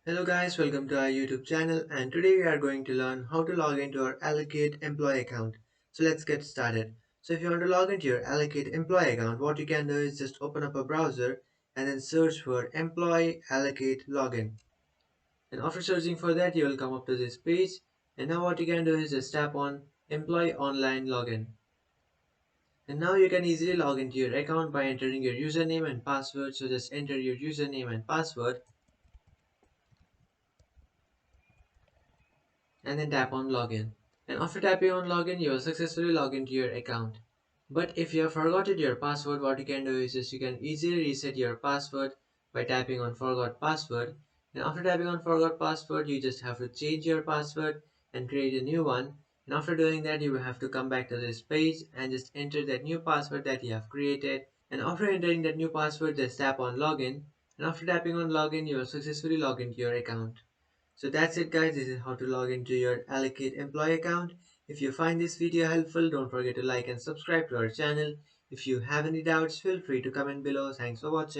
Hello guys, welcome to our YouTube channel and today we are going to learn how to log into our Allocate Employee Account. So let's get started. So if you want to log into your Allocate Employee Account, what you can do is just open up a browser and then search for Employee Allocate Login. And after searching for that, you will come up to this page. And now what you can do is just tap on Employee Online Login. And now you can easily log into your account by entering your username and password. So just enter your username and password and then tap on login. And after tapping on login, you will successfully log into your account. But if you have forgotten your password, what you can do is just you can easily reset your password by tapping on forgot password. And after tapping on forgot password, you just have to change your password and create a new one. And after doing that, you will have to come back to this page and just enter that new password that you have created. And after entering that new password, just tap on login. And after tapping on login, you will successfully log into your account. So that's it guys, this is how to log into your Allocate employee account. If you find this video helpful, don't forget to like and subscribe to our channel. If you have any doubts, feel free to comment below. Thanks for watching.